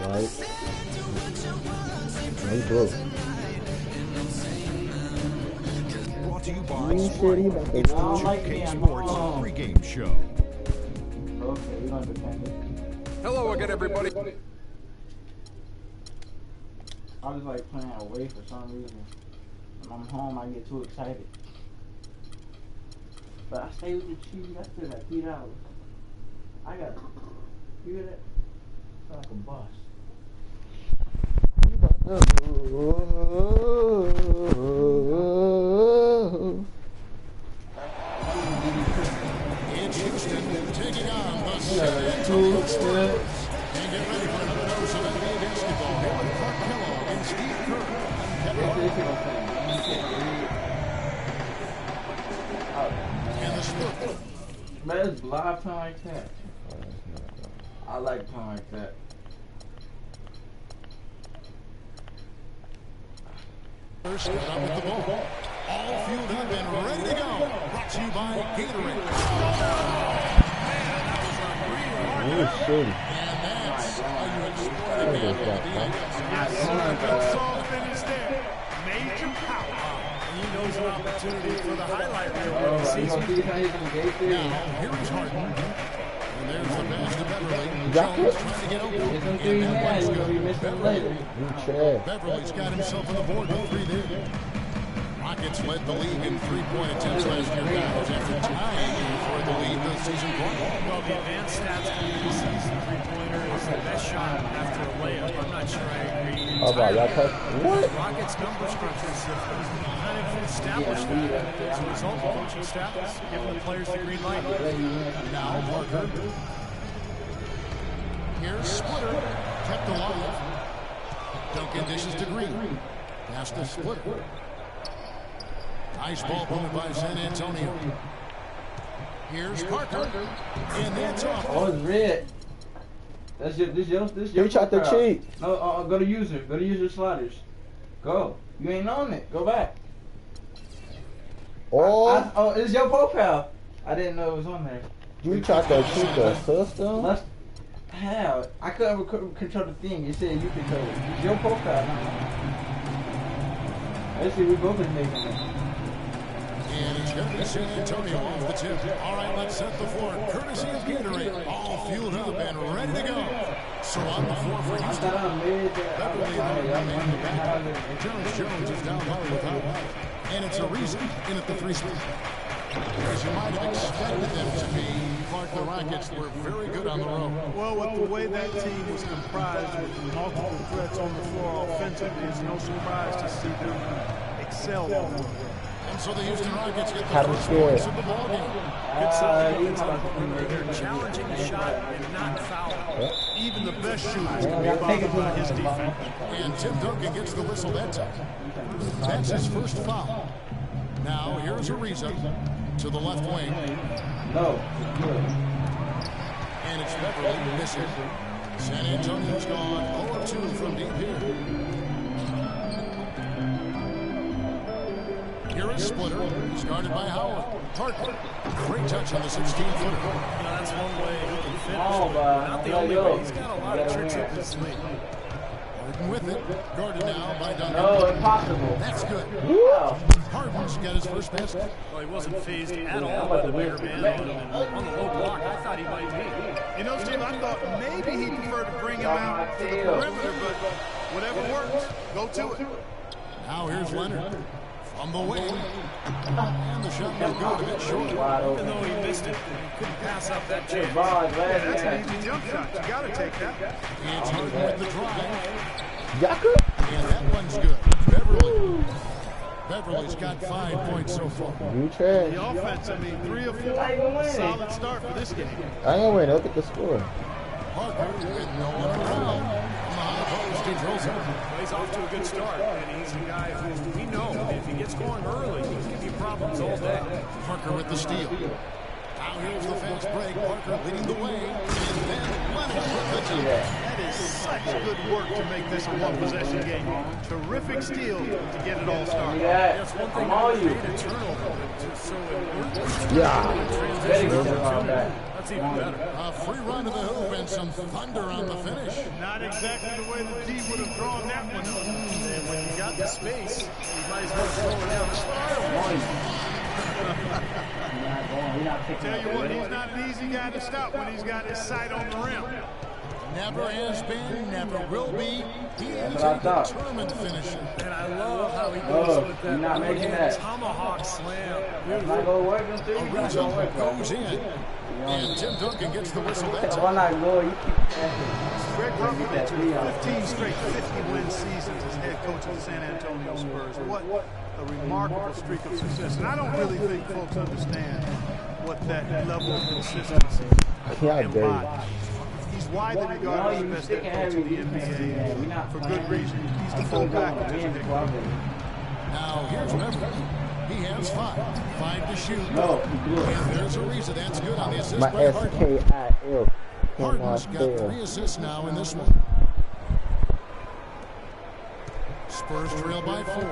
Right. He broke. Brought to you by Sprite. It's the 2K Sports pregame show. Okay, we're gonna defend it. Hello again, everybody. I just like playing away for some reason. When I'm home, I get too excited. But I stay with the Chiefs. I still got $3. I got. You hear that? It's like a bus. In Houston, taking on the San Antonio Spurs. And get ready for another dose of NBA basketball. Here with Clark Kellogg and Steve Kerr. And the Spurs. Man, it's live playing like that. I like playing like that. First, start out with the ball. All fueled up and ready to go. Brought to you by Gatorade. Oh, shit. And that's how you exploit it. Yes, sir. Finish there. Major power. He knows an opportunity for the highlight reel. Now, here is Harden. And there's the pass to Beverly. Jones trying to get open. And that one's good. Beverly's got himself on the board with 3 there. Rockets led the league in three-point attempts last year, guys, after tying for the lead the season before. Well, the advanced stats for the season three-pointer is the best shot after a layup. I'm not sure I agree. How about y'all touch? What? Rockets numbers crunchers have kind of established that as a result of coaching staffs, giving the players the green light. Now Parker. Here's Splitter, kept alive. Duncan dishes to Green. Pass to Splitter. Nice ball played by San Antonio. Here's Parker. And that's off. Oh, it's red. This your You tried to cheat. No, go to user. Go to user sliders. Go. You ain't on it. Go back. Oh. It's your profile. I didn't know it was on there. You tried to cheat the system? Hell, I couldn't control the thing. It said you control it. It's your profile. Let's see, we both been making it. And it's going to be San Antonio off the tip. All right, let's set the floor. Courtesy of Gatorade. All fueled up and ready to go. So on the floor for Houston. Beverly in the back. Jones is down low without. And it's a reason in at the 3 spot. As you might have expected them to be, Clark, the Rockets were very good on the road. Well, with the way that team was comprised with multiple threats on the floor offensively, it's no surprise to see them excel on the road. And so the Houston Rockets get the first points of the ball game. Good something. They're challenging the shot and not fouling. Even the best shooters can be bothered by his defense. And Tim Duncan gets the whistle that time. That's his first foul. Now, here's Ariza to the left wing. No. Good. And it's Beverly missing. San Antonio's gone 0-2 from deep here. Here is Splitter, started by Howard. Parker, great touch on the 16-footer. That's one way he can finish. Not the only way. He's got a lot of tricks up his sleeve. Harden with it. Guarded now by Duncan. No, impossible. That's good. Wow. Harden's got his first basket. Well, he wasn't phased at all by the bigger man on him. And on the low block, I thought he might be. You know, Steve, I thought maybe he preferred to bring him out to the perimeter, but whatever works, go to it. Now here's Leonard. From the wing. And the shot no good, a bit short. Even though he missed it, he couldn't pass up that chance. That's an easy jump shot. You got to take that. It's Harden with the drive. Yaka? And that one's good. Beverly. Beverly's got 5 points so far. You trash. The offense, 3 or 4. Solid start for this game. I ain't gonna win. Look at the score. Parker with no one around. On the high post, he drills it. He's off to a good start, and he's a guy who we know if he gets going early, he can give you problems all day. Parker with the steal. Now here's the fast break. Parker leading the way. And then Leonard with the jump. That is such good work to make this a one-possession game. Terrific steal to get it all started. Yeah, That's one thing I'm all you. a turnover, but just so it works. Yeah. That's even better. A free run to the hoop and some thunder on the finish. Not exactly the way the D would have drawn that one up. And when you got the space, you might as well throw it down the style. Tell you what, he's not an easy guy to stop when he's got his sight on the rim. Never has been, never will be. He is a determined finisher. And I love how he goes with that. You're not making that. Tomahawk slam. It's not going to work until you Ariza don't work. goes in. And Tim Duncan gets the whistle that Why time. not go? You keep Greg Popovich with 15 straight 50-win seasons as head coach of the San Antonio Spurs. What a remarkable streak of success. And I don't really think folks understand what that level of consistency implies. He's widely regarded as the best head coach in the NBA for good reason. He's the full package as a head coach. Now here's Beverly. He has 5 to shoot. No, And there's a reason that's good on the assist my by Harden. SKIL. Harden's got 3 assists now in this one. Spurs trail by 4.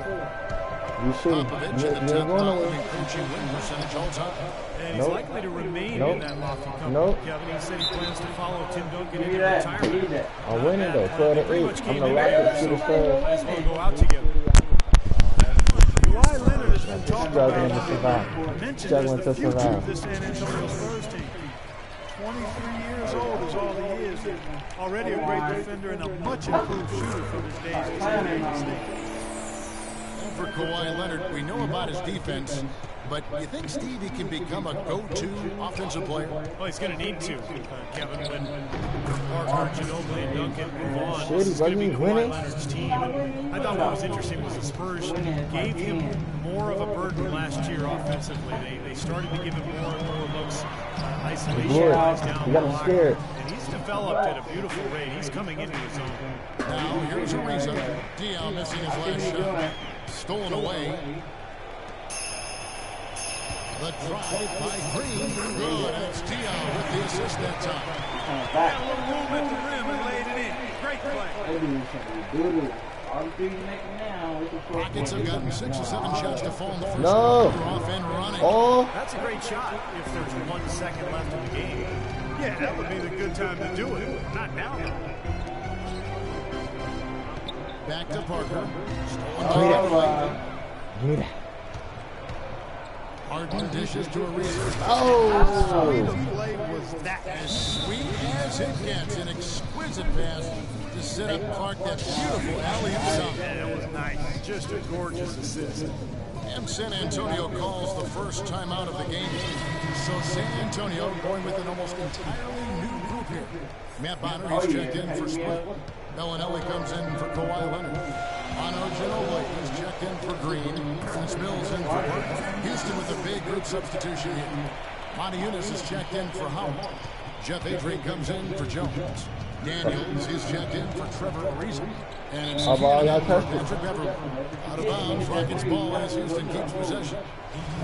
You should. Popovich You're in the top going five to in coaching win percentage all time. And he's Nope. likely to remain Nope. in that lofty company. Nope. Kevin, he said he plans to follow Tim Duncan Give me into that. retirement. Give me that. I'm winning though, 12 to 8. I'm the in Rockets to the Might Spurs. as well go out together. Kawhi Leonard has been talked Struggling to about, survive. mentioned as Struggling the to future of survive. this San Antonio Spurs team. 23 years old is all he is. And already a great defender and a much improved shooter from his days at San Diego State. And for Kawhi Leonard, we know about his defense, but you think Stevie can become a go-to offensive player? Well, he's going to need to, Kevin, when Parker, Ginobili, and Duncan move on. Shit, This is going to be he's Kawhi winning. Leonard's team. And I thought what was interesting was the Spurs gave him more of a burden last year offensively. They started to give him more and more looks, isolation, Good. guys down You got him block. scared. And he's developed at a beautiful rate. He's coming into his own. Now, here's Ariza. Dion missing his last shot. Stolen away. The drive by Green. Good. And it's Dion with the assist that time. Got a little room at the rim and laid it in. Great play. All the things you're making now, we can score. Rockets have gotten 6 or 7 shots to fall in the first No. quarter off and running. Oh, That's a great shot if there's 1 second left in the game. Yeah, that would be the good time to do it. Not now. Back to Parker. Stolen give me by that. Give me that. Harden dishes to Ariza. Oh, The play was that. As sweet as it gets, an exquisite pass to set up Clark. That beautiful alley-oop shot. Yeah, it was nice. Just a gorgeous assist. And San Antonio calls the first timeout of the game. So San Antonio going with an almost entirely new group here. Matt Bonner, he's checked in for Split. Bellinelli comes in for Kawhi Leonard. Ano Ginobili is checked in for Green. Chris Mills in for Burke. Houston with a big group substitution here. Monty Eunice is checked in for Howard. Jeff Adrian comes in for Jones. Daniels is checked in for Trevor Ariza. And it's How about y'all touch it? Patrick Beverly. Out of bounds, Rockets ball as Houston keeps possession.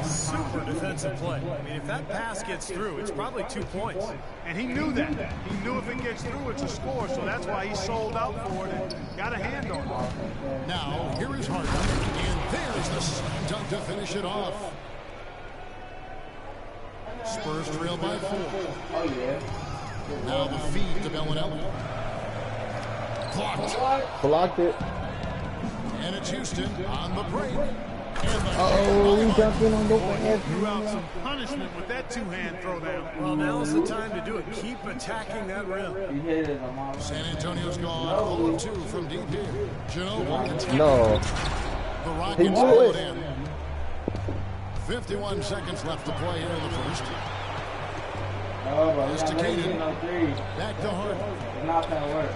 Super defensive play. I mean, if that pass gets through, it's probably 2 points. And he knew that. He knew if it gets through, it's a score. So that's why he sold out for it and got a hand on it. Now, here is Harden. And there's the slam dunk to finish it off. Spurs trail by 4. Oh, yeah. Now the feed to Bellinelli. Blocked. blocked it. And it's Houston on the break. Oh, he jumped in on the ass. Threw out some punishment with that two-hand throwdown. Well, now's the time to do it. Keep attacking that rim. You hit it, Amara. San Antonio's gone 0 of 2 from deep here. Ginobili. No. The He Rockets blew roll it. it in. 51 seconds left to play here in the first. Oh, but It's we're to not letting Kaden. you no threes. Back to Harden. It's not going to work.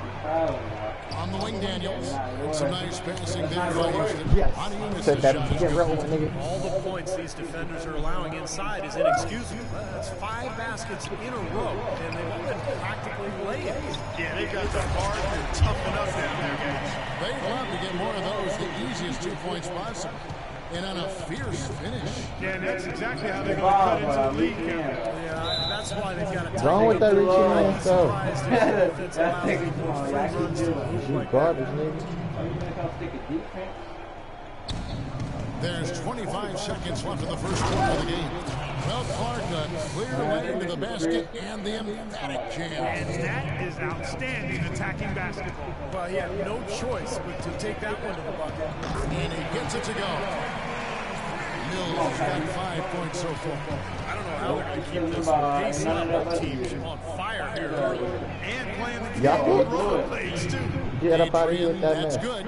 You're proud of him, On the wing, Daniels. And some nice passing there not by gonna work. Houston. Yes. On Eunice's Said that shot. to get rolling, nigga. All the points these defenders are allowing inside is inexcusable. That's 5 baskets in a row, and they've all been practically layups. Yeah, they got the heart and toughen up down there, guys. They'd love to get more of those, the easiest 2 points possible. And on a fierce finish. Yeah, and that's exactly how they're going to cut into the lead, Kevin. Yeah, that's why they've got to Wrong with that reaching man stuff. That's Garbage, nigga. There's 25 seconds left in the first quarter of the game. Well, Clark cleared away into the basket and the emphatic jam. And that is outstanding attacking basketball. Well, he had no choice but to take that one to the bucket. And he gets it to go. Mills has got 5 points so far. I don't know how they're going to keep this pace up. Both teams on fire here early. And playing the Yeah. plays, too. Get up out of here with that That's mess. good.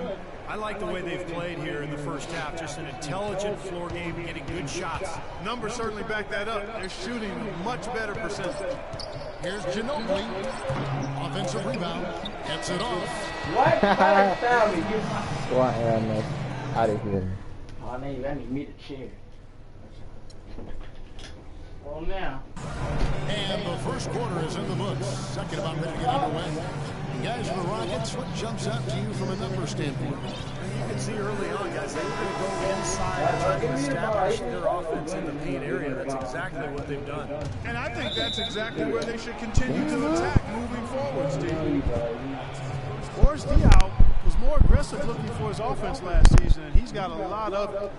I like the way they've played here in the first half. Just an intelligent floor game, getting good shots. Numbers certainly back that up. They're shooting a much better percentage. Here's Ginobili. Offensive rebound. Gets it off. What? Foul me. Why am I out of here? Oh, I need me to chair. Well, now. And the first quarter is in the books. Second about ready to get underway. And guys, for the Rockets, what jumps out to you from a number standpoint? You can see early on, guys, they were going to go inside and try to establish their offense in the paint area. That's exactly what they've done. And I think that's exactly where they should continue to attack moving forward, Steve. Boris Diaw was more aggressive looking for his offense last season, and he's got a lot of it.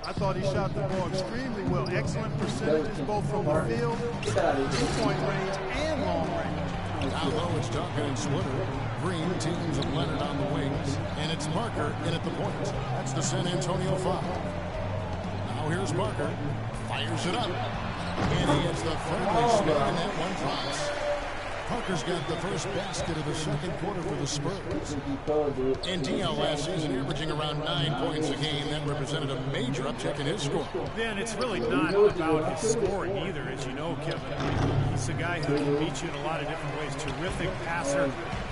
I thought he shot the ball extremely well. Excellent percentages both from the field, two-point range, and long range. Down low, it's Duncan and Switter. Green teams with Leonard on the wings. And it's Parker in at the point. That's the San Antonio foul. Now here's Parker. Fires it up. And he gets the friendly swing, and that one drops. Parker's got the first basket of the second quarter for the Spurs. And Diaw last season averaging around 9 points a game. That represented a major uptick in his score. Yeah, and it's really not about his scoring either, as you know, Kevin. He's a guy who can beat you in a lot of different ways. Terrific passer,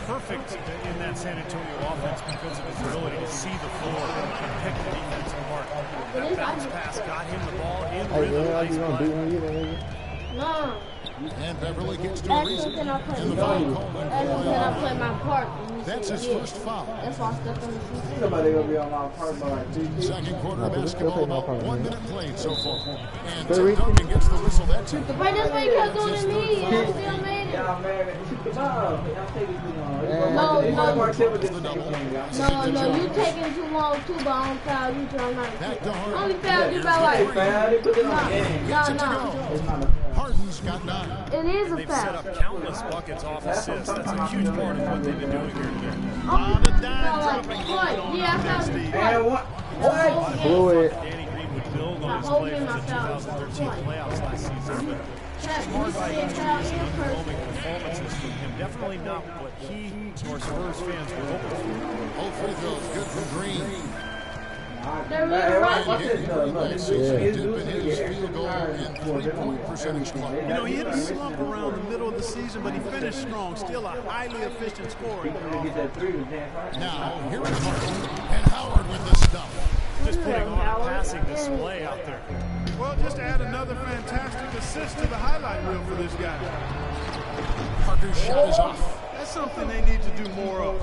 perfect in that San Antonio offense because of his ability to see the floor and pick the defense apart. That bounce pass got him the ball in rhythm. Nice play. No. And Beverly gets to a That's reason. when I play And the my foul part. called. That's when I play my part. That's his first foul. That's why I stepped on the seat. Somebody gonna be on my part by like 3 feet. Second quarter basketball, about 1 minute played so far. And Very Tim Duncan gets the whistle that time. But that's why you kept doing to me. And I still made it. Y'all married. Y'all taking too long. No, you Jones. taking too long too, but I don't foul you till I'm not. Back to Harden. Only foul you by Hey, like. fam, they put it on the game. Gets it to No. go. It's not a foul. Harden's got 9. It is a They've set foul. up countless buckets off assists. That's a huge part of what they've been doing here today. Lot of dime Foul like dropping what? going on Yeah, I there, fouled Steve. you And twice. what? Blew it. Danny Green would build on his Stop play from the holding my 2013 foul. playoffs last season. But Check. hard by You said injuries foul and in person. underwhelming performances from him. Definitely not what he nor Spurs fans were hoping for. Both free throws good from Green. They're really right. Watch this, look. Last season, a dip in his field goal and 3-point percentage clock. You know, he hit a slump around the middle of the season, but he finished strong. Still a highly efficient scorer. Get that 3 with Dan Hart. Now, here is Harden. And Howard with the stuff. Just putting on a passing display out there. Well, just add another fantastic assist to the highlight reel for this guy. Parker's shot is off. That's something they need to do more of.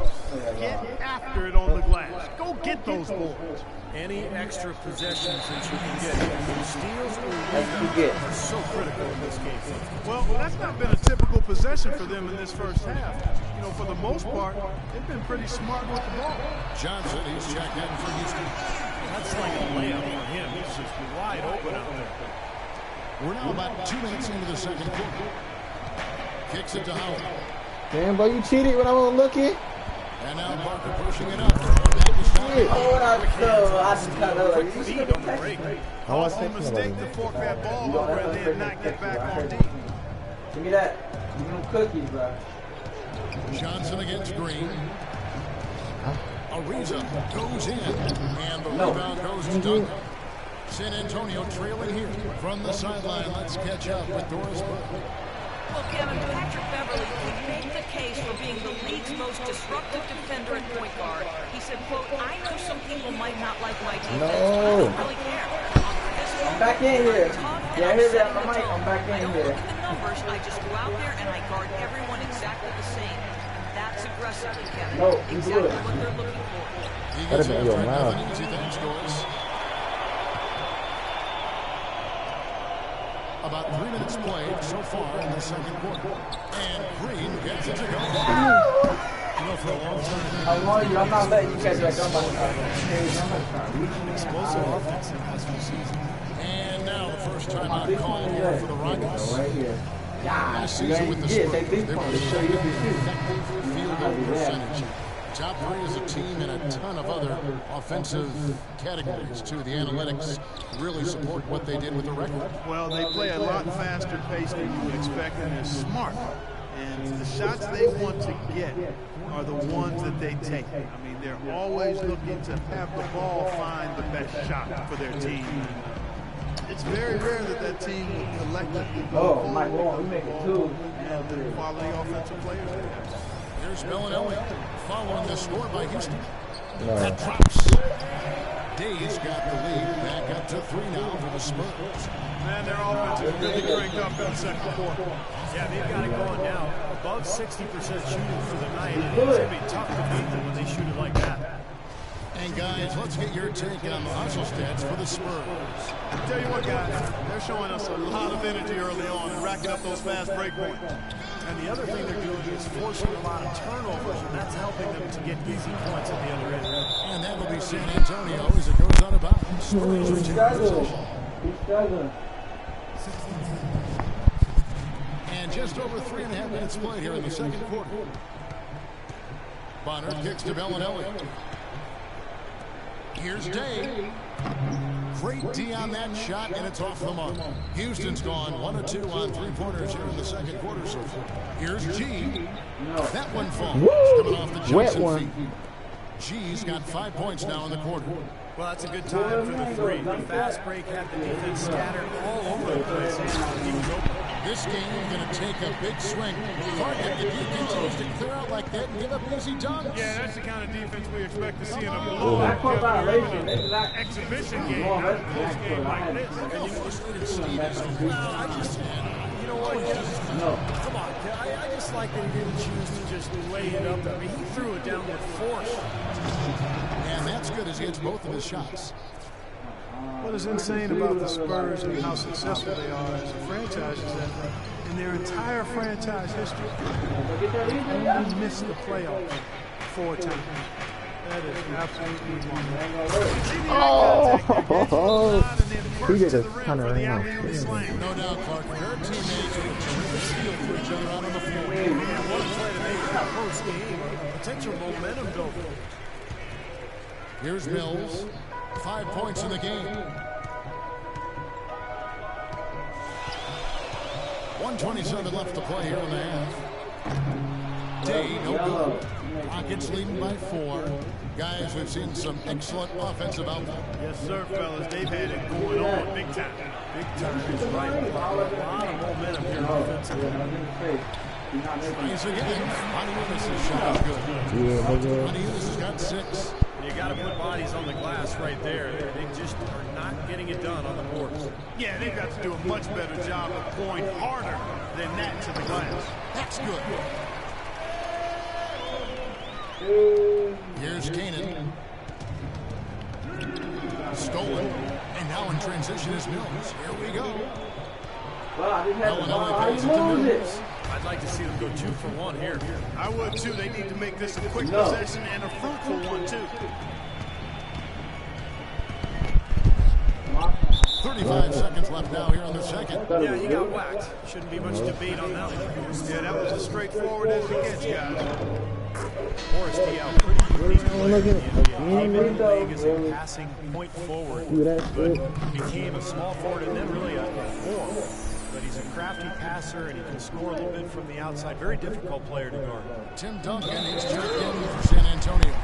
Get after it on the glass. Go get those boards. Any extra possessions that you can get, either steals or That's what you get. rebounds, are so critical in this game. Well, that's not been a typical possession for them in this first half. You know, for the most part, they've been pretty smart with the ball. Johnson, he's checked in for Houston. That's like a layup for him. He's just wide open out there. We're now about 2 minutes into the second quarter. Kicks it to Howard. Damn, boy, you cheated when I wasn't looking. And now Parker pushing it up. Back to shot. Oh, what I just got like, you should have been Break. texting me. Costly mistake to fork that ball over and then not get back on deep. Give me that. Give me them cookies, bro. Johnson against Green. Ariza goes in. And the rebound goes to Duncan. San Antonio trailing here from the sideline. Let's catch up with Doris Burke. Well, Kevin, Patrick Beverly would make the case for being the league's most disruptive defender at point guard. He said, quote, I know some people might not like my defense, but I don't really care. I'm back in here. Yeah, I hear that on the mic. I'm back in I don't here. look at the numbers. I just go out there and I guard everyone exactly the same. That's aggressively, Kevin. No, you exactly do it. what they're looking for. He That'd gets be it your for mouth. nothing easy. Thanks, Doris. About 3 minutes played so far in the second quarter. And Green gets it to go. You know, for a long time. I'm not letting you catch that gun. Explosive offense in the last few seasons. And now the first time out call here for the Rockets. Right here. Last season with the Spurs, they were effective field goal percentage. Top 3 as a team and a ton of other offensive categories, too. The analytics really support what they did with the record. Well, they play a lot faster pace than you would expect, and they're smart. And the shots they want to get are the ones that they take. I mean, they're always looking to have the ball find the best shot for their team. It's very rare that team will collectively go my God, we make it two. and the quality offensive players they have. Here's Bellinelli following the score by Houston. No. That drops. Day's got the lead. Back up to 3 now for the Spurs. Man, their offense is really cranked up in the second quarter. Yeah, they've got it going now. Above 60% shooting for the night. And it's going to be tough to beat them when they shoot it like that. And guys, let's get your take on the hustle stats for the Spurs. I'll tell you what, guys, they're showing us a lot of energy early on and racking up those fast break points. And the other thing they're doing is forcing a lot of turnovers, and that's helping them to get easy points at the other end. And that will be San Antonio as it goes out of bounds. Spurs reaching possession. He's struggling. And just over 3.5 minutes played here in the second quarter. Bonner kicks to Bellinelli. Here's Day. Great D on that shot, and it's off the mark. Houston's gone 1 of 2 on 3-pointers here in the second quarter so far. Here's G. That one falls. Coming off the Johnson feet. G's got 5 points now in the quarter. Well, that's a good time for the 3. The fast break had the defense scattered all over the place. He was open. This game is going to take a big swing. Clark, if the D continues to clear out like that and give up easy dunks. Yeah, that's the kind of defense we expect to see in a blowout exhibition game, not a close game like this. Look how frustrated Steve is. Well, You know what? Come on. I just like that he didn't choose to just lay it up. I mean, he threw it down with force. And that's good as he hits both of his shots. What is insane about the Spurs and how successful they are as a franchise is that in their entire franchise history, they only missed the playoffs 4 times. That is absolutely remarkable. He did a ton of No doubt, Clark. Their teammates will steal for each other out on the floor. Man, what a play to make in the post game. Potential momentum builder. Here's Mills. 5 points in the game. 1:27 left to play here in the half. Day, no good. Rockets leading by 4. Guys, we've seen some excellent offensive output. Yes, sir, fellas. They've had it going on big time. Big time is right. A lot of momentum here offensively. Tries again. Montiunas' shot is good. Montiunas has got 6. You got to put bodies on the glass right there. They just are not getting it done on the boards. Yeah, they've got to do a much better job of going harder than that to the glass. That's good. Here's Kanan. Stolen. And now in transition is Mills. Here we go. Bellinelli plays it to Mills. I'd like to see them go 2 for 1 here. I would, too. They need to make this a quick possession and a fruitful one, too. 35 seconds left now here on the second. Yeah, you got whacked. Shouldn't be much debate on that one. Yeah, that was as straightforward as it gets, guys. Forrest Diaw, pretty unique player in the NBA. Came in the league as a passing point forward, but became a small forward and then really a 4. But he's a crafty passer, and he can score a little bit from the outside. Very difficult player to guard. Tim Duncan, he's checked in for San Antonio.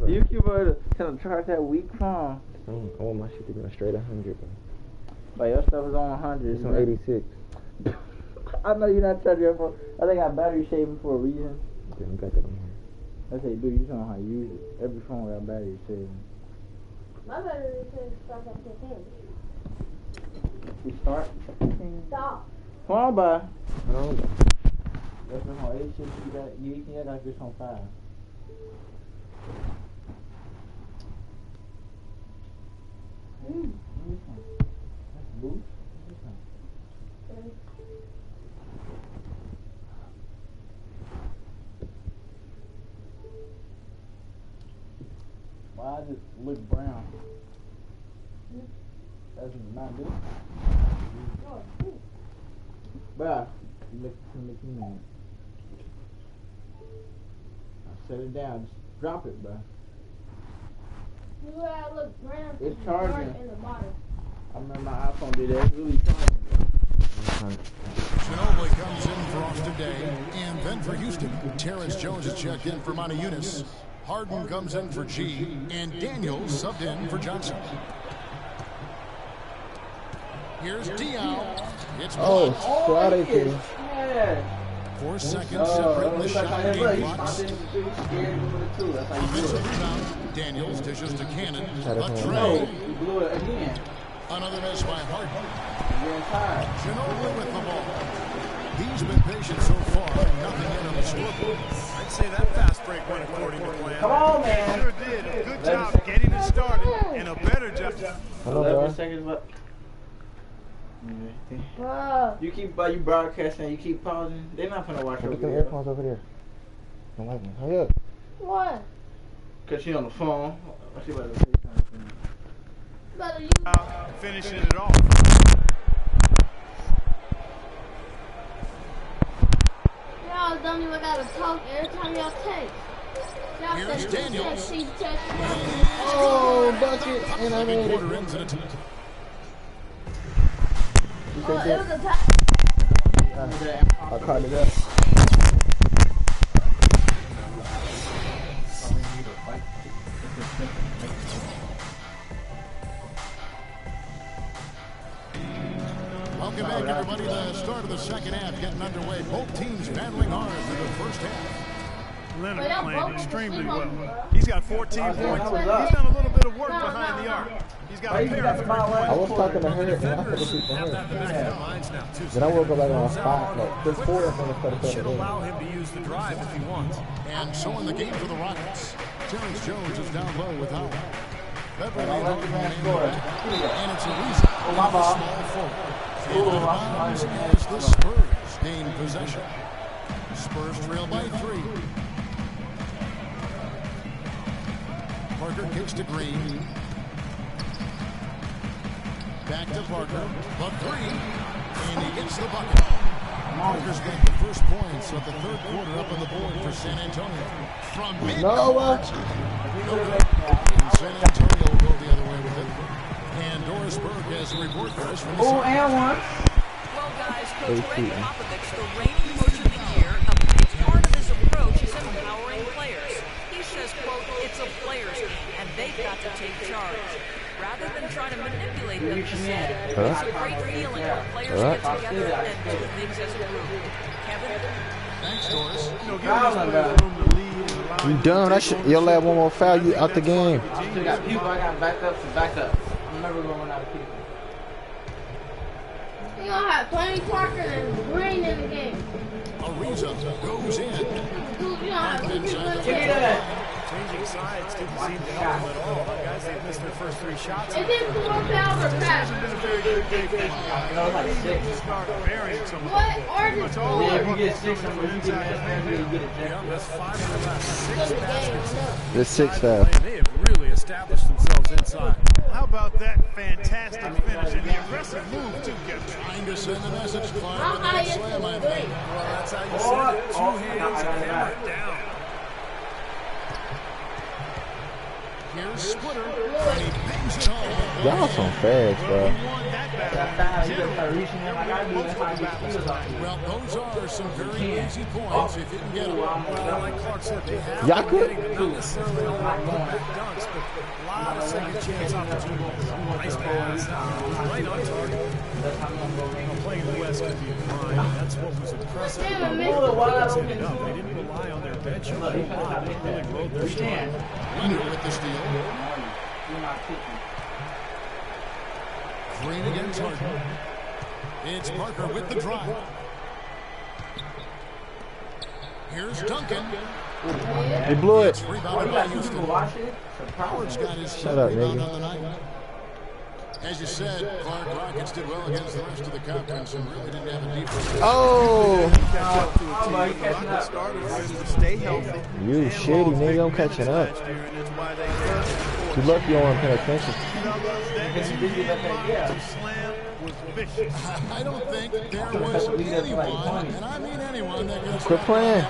You keep trying to charge that weak phone. I want my shit to be on straight 100, bro. But your stuff is on 100. It's on 86. I know you're not charging your phone. I think I battery saving for a reason. Okay, I got that on here. I say, dude, you don't know how to use it. Every phone got battery saving. My battery says stop at 15. You start? Stop. Come on, bye. Hold on. That's on 8 shit. You got like this on 5. boo. Why I just look brown? That's not good. Bruh, you make me mad. I set it down. Just drop it, bruh. You gotta look brown. It's charging. In the bottom. I remember my iPhone did that. It's really charging. Ginobili comes in for off today. And then for Houston, Terrence Jones is checked in for Monte Eunice. Harden comes in for G. And Daniels subbed in for Johnson. Here's Diaw. It's Suarez. 4 seconds separate in the shot game clocks. Offensive rebound. Daniels dishes to Cannon. A tray. He blew it again. Another miss by Harden. Getting tired. Ginobili with the ball. He's been patient so far, and nothing yet on the scoreboard. I'd say that fast break went according to plan. Come on, man. Sure did. A good job getting it started, and a better job. 11 seconds left. You keep you broadcasting, you keep pausing. They're not gonna watch over Look at the here. earphones over there. Don't like me. Hurry up. What? Cause she on the phone. She about to say something. Better you. Finishing it off. Y'all don't even gotta talk every time y'all text. Y'all Here's said Daniels. she text. Oh, bucket. And I made it. Quarter ends in a time. You Oh, said it was that? a tie. I caught it up. Welcome back, everybody. The start of the second half getting underway. Both teams battling hard through the first half. Leonard playing extremely well. He's got 14 points. He's done a little bit of work behind the arc. He's got a pair of 3 points. I was talking to her, and I fell asleep to her. Then I woke up like on 5, like, there's 4 of them instead of 7. Should allow him to use the drive if he wants. And so in the game for the Rockets, Terrence Jones is down low with Howard. Beverly and and it's a reason. Small forward. And out of bounds as the Spurs gain possession. Spurs trail by 3. Parker kicks to Green. Back to Parker. The 3. And he gets the bucket. Parker's got the first points of the third quarter up on the board for San Antonio. From mid San Antonio will go the other way with it. And Doris Burke has a report for us from the Oh, and one. Well, guys, Coach Greg Popovich, the reigning coach of the year, a big part of his approach is empowering players. He says, quote, it's a players' game, and they've got to take charge. Rather than trying to manipulate them, he said, it's a great feeling when players get together and do things as a group. Kevin? Thanks, Doris. You dumb. That shit. Your lad one more foul, you out the game. I still got people. I got back up. I'm never going out of people. You gonna have Tony Parker and Green in the game. Ariza goes in. You gonna have 2 people in the Look game. at that. Changing sides didn't seem to help him at all. Guys, they've missed their first 3 shots. It didn't come up out or pass. Been a very good day for him. No, it's like 6. Start burying some of them. What are the Yeah, if scores? you get 6, I'm going to get that. You get it. Yeah, that's 5 of the last 6 baskets. There's 6 foul. They have really established themselves inside. How about that fantastic finish and the impressive move, too, Kevin? Trying to send the message, Clyde, How with high that is slam, I the think. Well, that's how you send it. 2 hands and hammer it down. Here's Splitter. And he bangs it home. Y'all some fast, bro. He won that battle. That's how you just start reaching in like I do. That's how I get steals off you. Well, those are some very easy points if you can get them. Well, like Clark said, they have Y'all been could. getting them, not necessarily all right back dunks, but a lot of second chance opportunities. Nice pass. Right on target. Playing the West could be fine. That's what was impressive. Damn, They I missed it. ended up. They didn't rely on their bench a whole lot. They really rode their strength. Leonard with the steal. You're not kicking. Green against Harden. It's Parker with the drive. Here's Duncan. He blew it. Rebounded by Houston. Watch it. Howard's got his Shut up, rebound nigga. on the night. As you said, Clark, Rockets did well against the rest of the conference and really didn't have a defense. Oh! Stay healthy. You shitty nigga, I'm catching up. You lucky you don't pay attention. I don't think there was anyone, and I mean anyone, that could have quit playing.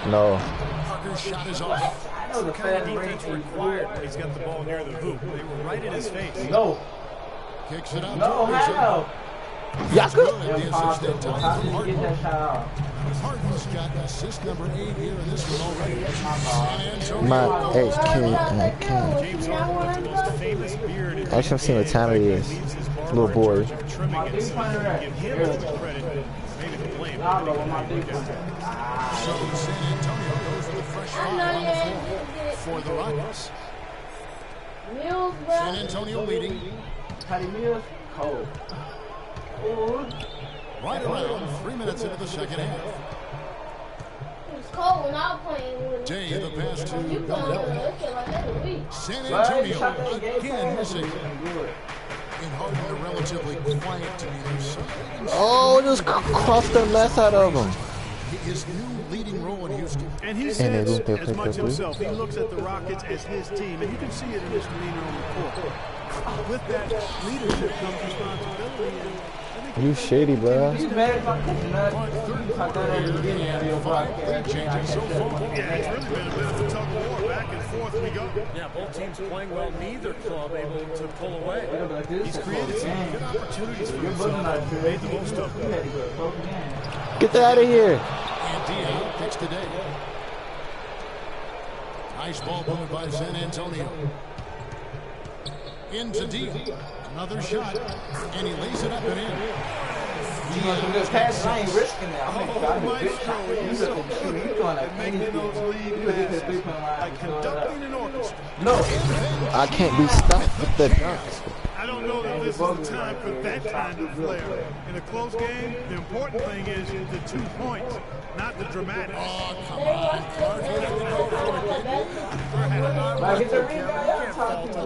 No. Parker's shot is off. I know the kind of defense required when he's got the ball near the hoop. They were right in his face. No. Kicks it up. No, how? Yaku? Harden's got assist number 8 here in this one already. My hey, can't. James Harden with the most famous beard. I should have seen what time it is. Little boy. Trimming it, so give him all the credit. Maybe the blame. So San Antonio goes with a fresh five on the floor for the Rockets. San Antonio leading. Patty Mills, cold. Right around 3 minutes into the second half. It was cold when I was playing with Day the pass to you Bellinelli. playing San Antonio again missing. And Harden are relatively quiet to me. Oh, just crossed the mess out of him. His new leading role in Houston. And he says as much himself. He looks at the Rockets as his team, and you can see it in his demeanor on the court. With that leadership comes responsibility. And You shady, bro. You mad if I'm catching up? You talked about that at the beginning of your broadcast. Changing so far. yeah, it's really been a bit of a tug of war. Back and forth we go. Yeah, both teams playing well. Neither club able to pull away. He's created some good opportunities for himself. Made the most of them. Get that out of here. And Dion picks today. Nice ball moved by San Antonio. Into Dion. Another shot. And he lays it up and in. You know, some good passes. I ain't risking that. I'm going to try to you look at you. You're doing like Making those lead passes. Like conducting an orchestra. No. I can't be stopped with the dunks. I don't know that this is the time for that kind of flair. In a close game, the important thing is the 2 points, not the dramatics. Oh, come on, Clark. You have to go for it. Like, it's a rebound. I'm talking to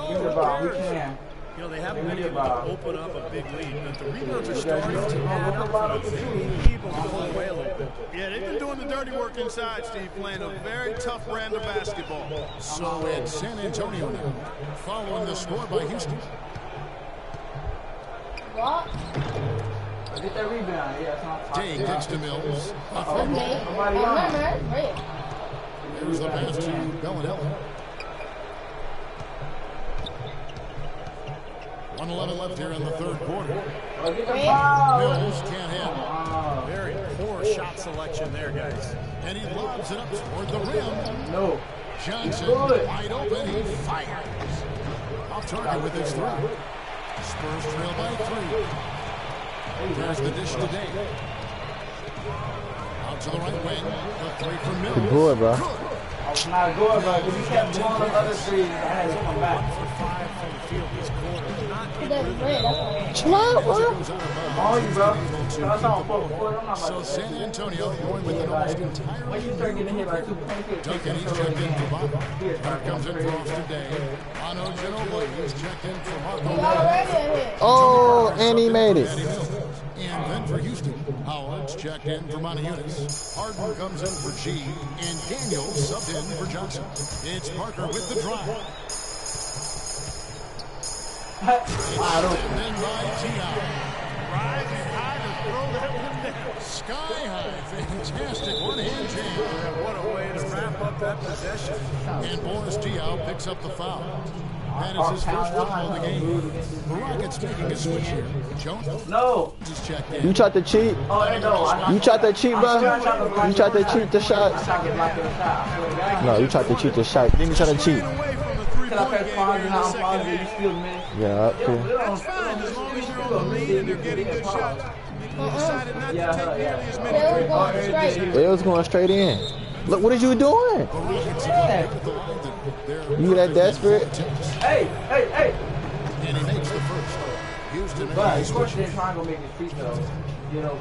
Give the ball. We can. You know, they haven't been able to open up a big lead, but the rebounds are starting to add up. They've been able to pull away a little bit. Yeah, they've been doing the dirty work inside, Steve, playing a very tough brand of basketball. So it's San Antonio now, following the score by Houston. What? Get that rebound. Yeah, it's not Day kicks to Mills. There's the pass to Bellinelli. 1:11 left here in the third quarter. Mills can't handle. Very poor shot selection there, guys. And he lobs it up toward the rim. No. Johnson wide open. He fires. Off target with his three. Spurs trail by 3. There's the dish today. Out to the right wing. The 3 from Mills. Good boy, bro. It's not good, bro. Because you kept doing the other 3. I had to come back. Chill out, bro. On you, bro. That's all I'm So San Antonio going with an almost entirely when you start getting hit by 2 points, Duncan, he's checked in for Bob. Here comes in for Austin Day. Ano Ginobili, he's checked in for Marco. Oh, and he made it. And then for Houston, Howard's checked in for Monteunitas. Harden comes in for G, and Daniels subbed in for Johnson. It's Parker with the drive. I don't. And then by T.I. Rising high to throw that one down. Sky high, fantastic one-hand jam. What a way to wrap up that possession. And Boris Diaw picks up the foul. That is his first football of the game. The Rockets making a switch here. Jones No. just checked in. You tried to cheat. Oh, no. You tried to cheat, bro. You tried to cheat the shot. No, you tried to cheat the shot. Then you tried to cheat. Away from the three-point game here in the second half. Yeah, up here. That's fine, as long as you're on the lead and they're getting good shots. You decided not to take nearly as many three-pointers. It was going straight in. Look, what are you doing? You that desperate? Hey. And he makes the first. Houston But of course they're trying to make it free throw. You know.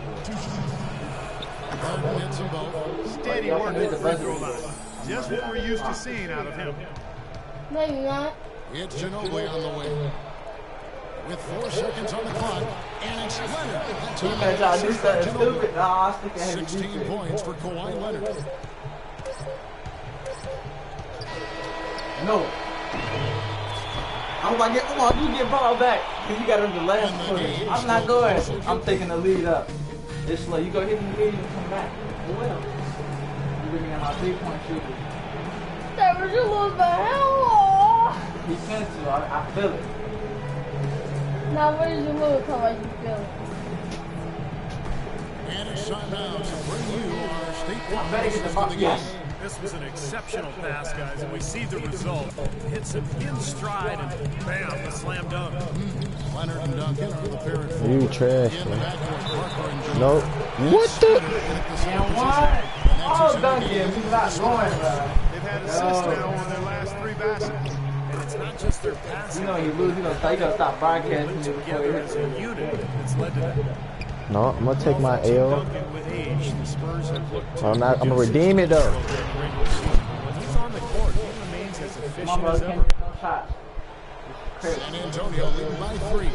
Harden hits them both. Steady work at the free throw line. Just what we're used to seeing out of him. Maybe not. It's Ginobili on the way. With 4 seconds on the clock, and it's Leonard. You better try to do something stupid. Nah, I think I had to do 16 it. points for Kawhi Leonard. No. I'm gonna get ball back. Cause you got him the last foot. I'm not going. I'm taking the lead up. It's slow. You go hit the lead and come back. Well, you bring me on my 3-point shooter. That was your little bad. He sent to. I feel it. Now what is your move? How about you feel? And it's time now to bring you our state I better get the ball. Yes. This was an exceptional pass, guys, and we see the result. Hits him in stride, and bam, the slam dunk. Leonard and Duncan are the pair at 4. You trash, In the man. backcourt, Parker and Jones. Nope. What the? And what? Oh, Duncan, he's not going, bro. They've had assists now on their last 3 baskets. And it's not just their passing. You know you lose, you gotta stop broadcasting it before Together you as hit a it. unit that's led to that. No, I'm gonna take my L. Duncan with age, the Spurs have looked I'm gonna redeem it though. when he's on the court, he remains as Come efficient on, bro, as can't ever. get no shots. San Antonio leading by 3.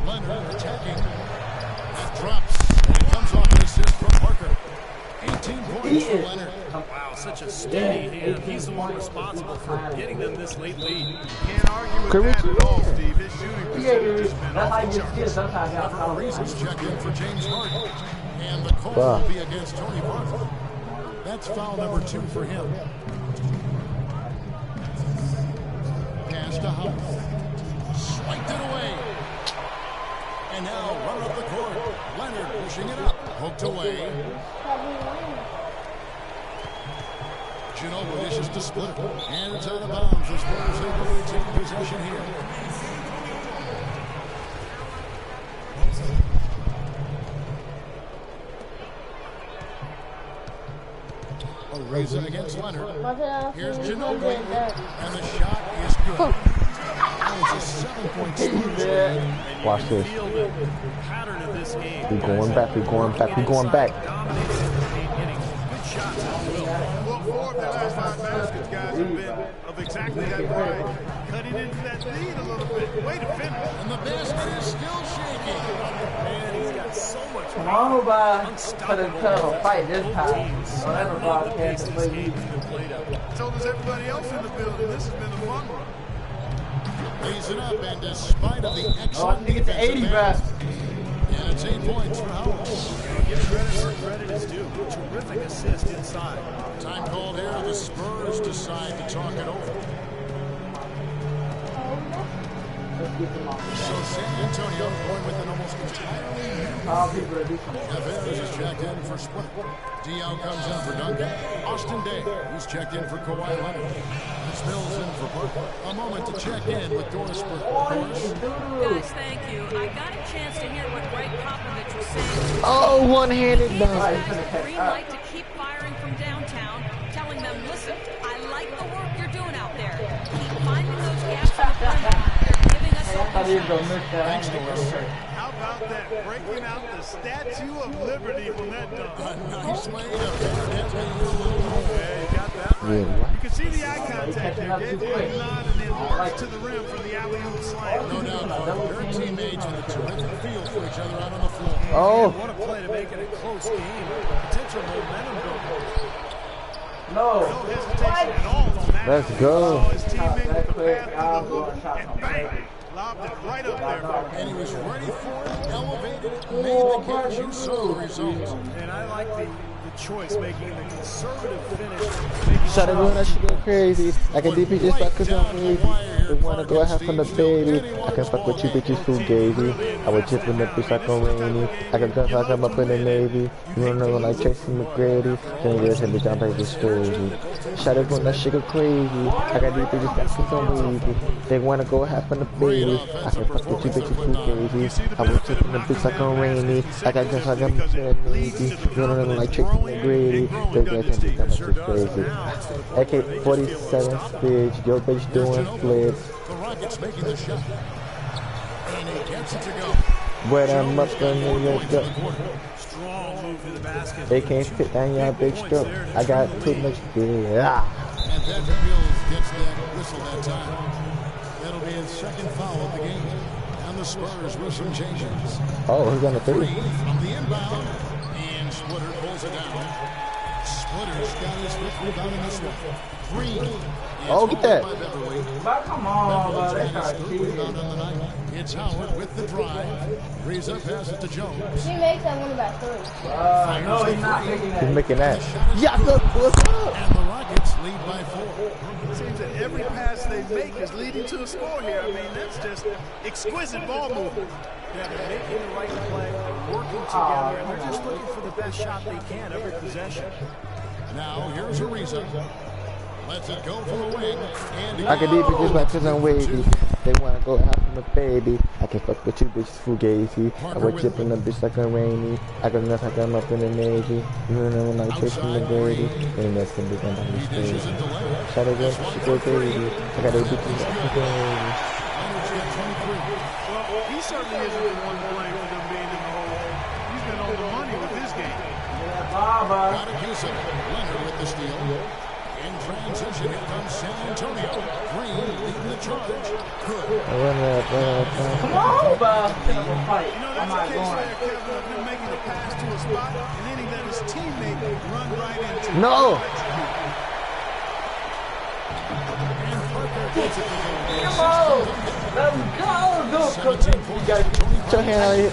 Leonard attacking. That drops. And it comes off an assist from Parker. 18 points for Leonard. Wow, such a steady hand. He's the one responsible for getting them this late lead. Can't argue with that at all, Steve. His shooting percentage has been That's how off you the get charts. skills. Sometimes you For gotta reasons checked in for James Harden. And the call Wow. will be against Tony Parker. That's foul number 2 for him. Pass to Howard. Swiped it away. And now run up the court. Leonard pushing it up. Hooked away. Ginobili dishes to split. And it's out of bounds. The Spurs able to retain possession here. A reason against Leonard. Here's Ginobili. And the shot is good. That was a 7-point swing. Watch this. Feel the pattern of this game. We going back. We going back. We going back. Dominating the paint, getting good shots at will. Well, 4 of their last 5 baskets, guys, have been of exactly that variety. Cutting into that lead a little bit. Way to finish. And the basket is still shaking. Man, he's got so much Come on, bro. unstoppable. Put a fight this time. Teams. Don't ever I love the pace broadcast and this play game has been played out. So does everybody else in the building. This has been a fun one. Lays it up, and despite of the Oh, I excellent think it's 80, bro. and it's 8 points for Howard. Give credit where credit is due. Terrific assist inside. Time called here. The Spurs decide to talk it over. So San Antonio going with an almost entirely new All people to do something. Tavares is checked in for Split. Dion comes in for Duncan. Austin Day, who's checked in for Kawhi Leonard. And Spills in for Parker. A moment to check in with Doris Split. Guys, thank you. I got a chance to hear what Greg Popovich was saying. Oh, one-handed He gave dunk. us guys a green light to keep firing from downtown, telling them, listen, I like the work you're doing out there. Keep finding those gaps on the perimeter. They're giving us I open thought he was gonna shots. miss that. Thanks, Doris. How about that? Breaking out the Statue of Liberty from that dunk. A nice way to finish. Yeah, you got that right. Yeah. You can see the eye contact there. Gave the head nod and then marched to the rim for the alley-oop slam. No doubt, their teammates with a terrific feel for each other out on the floor. Oh, What a play to make it a close game. Potential momentum builder. No. No hesitation at all on that. let's go. His teammate with the path to the hoop and bang, lobbed it right up there for him. And he was ready for it, elevated it, made the catch. You saw the result. And I like the choice, making the conservative finish. Making Shut it down, that shit go crazy. I can DP just fuck cause I'm crazy. They wanna go half on the baby. I can fuck with you bitches too gazy. I would chip in the bitch like a rainy. I can gun like I'm up in the Navy. You don't know like Tracy McGrady. Then you just bitch, I'm like this crazy. Shut it down, that shit go crazy. I got DP just fuck cause I'm crazy. They wanna go half on the baby. I can fuck with you bitches too gazy. I would chip in the bitch like a rainy. I got guns like I'm up in the Navy. You don't know like Tracy McGrady. They guys can become like this crazy. AK-47 stage, yo bitch doing flips. The Rockets making the shot. And he gets it to go. But I'm up in the Into the quarter. strong move to the basket. They can't fit down your big stroke. I got too much gear. And Patrick Mills gets that whistle that time. That'll be his second foul of the game. And the Spurs with some changes. Oh, he's on the three. From the inbound. And Splitter pulls it down. Splitter's got his fifth rebound in this one. Green. Oh, get that. But come on, bro. They start Rebound on the night. It's Howard with the drive. Raise up, pass it to Jones. He makes that one about 3. No, he's not making that. He's making that. Yeah, look, what's up? And the Rockets lead by 4. It seems that every pass they make is leading to a score here. I mean, that's just exquisite ball movement. Yeah, they're making the right play, working together, and they're just looking for the best shot they can every possession. Now, here's Ariza. Lets it go for the wing. And I can deep it just like cause I'm wavy. They wanna go after my baby. I can fuck with you bitches fugazi. I was chipping a bitch like a rainy. I got enough like I'm up in the Navy. You know when I'm chasing the Grady. Ain't that something I'm on the stage. Shout out to she go crazy. I got a bitches like a baby. Well, he certainly isn't the one playing for them being in the hole. He's been on the money with this game. Got it, Houston. Leonard with the steal. In transition, here comes San Antonio. Green leading the charge. Good. Come on, bro. Set up a fight. You know, I'm that's a not case going. there, Kevin, of him making a pass to a spot and then he let his teammate run right into it. No! Come on. Let's go. Go, coach. You gotta Put your hand on it.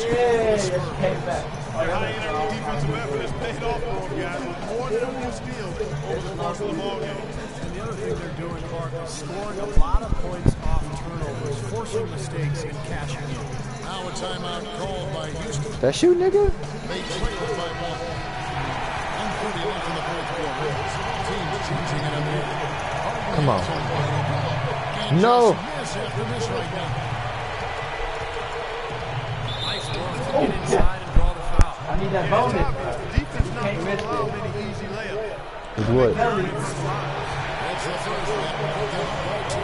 yeah, just came back. The high-energy defensive effort has paid off for them, guys, with more than a few steals over the course of the ballgame. And the other thing they're doing, Clark, is scoring a lot of points off turnovers, forcing mistakes and cashing in. Now a timeout called by Houston. That's you, nigga? They trail by 1. And 30 left in the fourth quarter. Teams changing it up here. Come on. No! Miss after miss right now. Nice work to get inside and draw the foul. I need that bonus. The defense not going to allow many easy layups. It would. That's the first one. They're up by 2.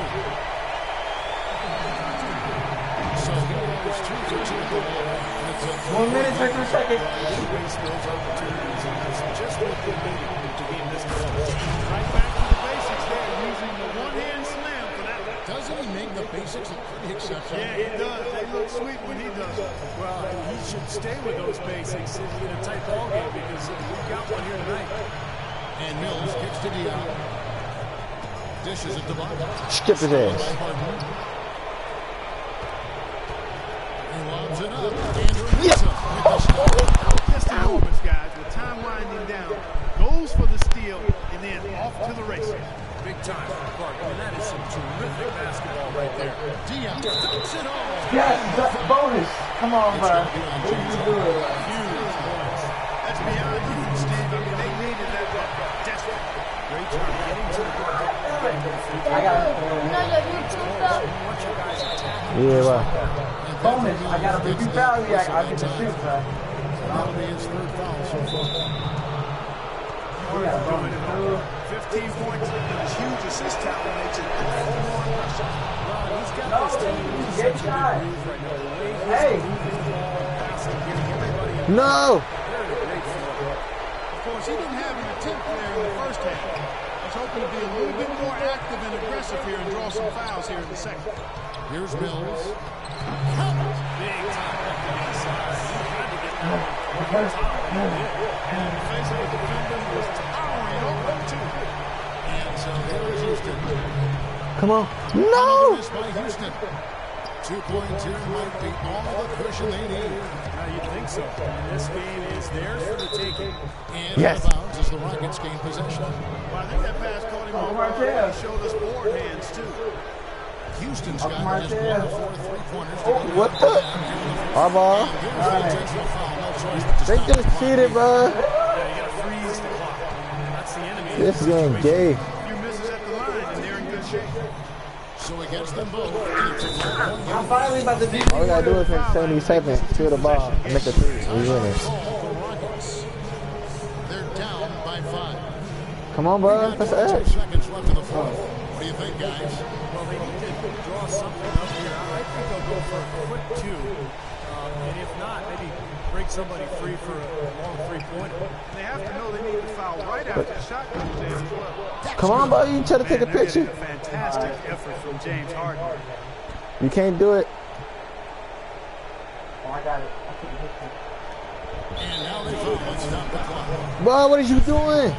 So here's 2 for 2 at the ball. And it's a 1 minute, 30 seconds. Just what they needed to be in this game. Right back to the basics there, using the one-hand slam for that. Doesn't he make the basics look pretty exceptional? Yeah, he does. They look sweet when he does it. Well, he should stay with those basics in a tight ball game because we've got one here tonight. And Mills kicks to Dion. Dishes at the bottom. Skip his ass. He lobs it up. And Ariza with the stop. Just the moments, guys, with time winding down, goes for the steal, and then off to the races. Big time, Clark. I mean, that is some terrific basketball right there. Dion dumps it all. Yes, bonus. Come on, bro. That's beyond huge, Steve. I mean, they needed that desperate. Great job getting to the ball. I got it. You know your YouTube stuff? Once you guys attack, Yeah, well. Bonus. I got a big foul. Yeah, I get to shoot, bro. That'll be his 3rd foul so far. We got a bonus. 15 points and his huge assist tally makes it all the more impressive. he's got No, this team in get such a shot. good groove right now. The way he's Hey. moving the ball, passing, getting everybody in. No! They're in a great form. Of course, he didn't have an attempt there in the first half. He's hoping to be a little bit more active and aggressive here and draw some fouls here in the second. Here's Mills. Big time up the inside. He had to get that one on top. And the face of the defender was towering over him, too. And so here's Houston. Come on. No! Miss by Houston. 2 points here might be all the cushion they need. Now, you'd think so. And this game is theirs for the taking. And Yes. out of bounds as the Rockets gain possession. Well, I think that pass caught him off guard. He showed us board hands, too. Houston's got just 1 of 4 3-pointers. What the? Our ball. They just cheated, bro. Yeah, you got to freeze the clock. That's the enemy. This game gay. A few misses at the line, and they're in good shape. So he gets them both. And it's a 12-point I'm finally about to do All we gotta do is make 70 seconds, steal the ball, and make a 3. We win it. call the Rockets. They're down by 5. Come on, bro. That's the 2 edge. seconds left in the fourth. What do you think, guys? Well, they need to draw something up here. I think they'll go for a quick 2. And if not, maybe break somebody free for a long three-pointer. They have to know they need to foul right after the shot goes in as well. Come on, buddy. You try to take a picture. A fantastic effort from James Harden. You can't do it. Oh, I got it. I took a picture. And now they foul. Let's stop the clock. Boy, what are you doing?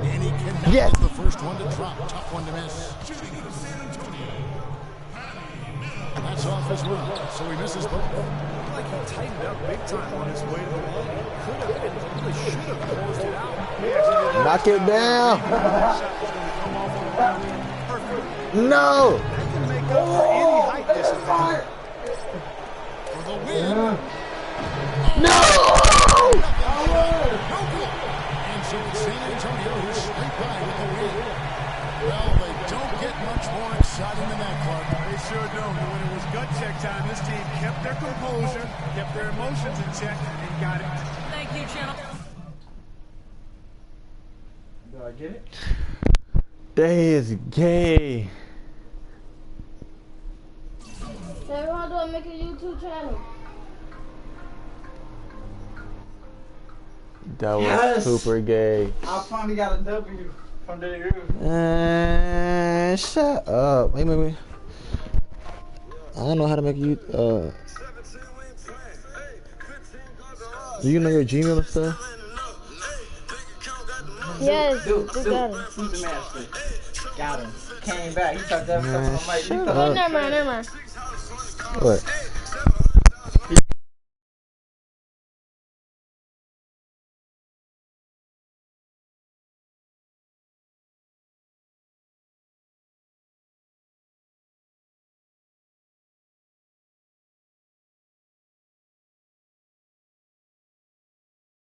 And he cannot Yes. get the first one to drop. Tough one to miss. That's off as well. So he misses both. Like he tightened up big time on his way to the line. He could have and really should have closed it out. Knock it down. That shot was going to come off on the ground perfectly. No. That can make up for any height disadvantage. For the win. No. And so it's San Antonio who's straight by with the win. Well, they don't get much more exciting than that, Clark. They sure don't. And when it was gut check time, this team kept their composure, kept their emotions in check, and got it. Thank you, gentlemen. Do I get it? That is gay. Hey, how do I make a YouTube channel? That was Yes. super gay. I finally got a W from the review. Shut up. Wait. I don't know how to make you. Do you know your Gmail and stuff? Yes, Dude, just got it. who's the master? Got him. Came back. He tried that stuff on the mic. Shut Oh, never mind. What?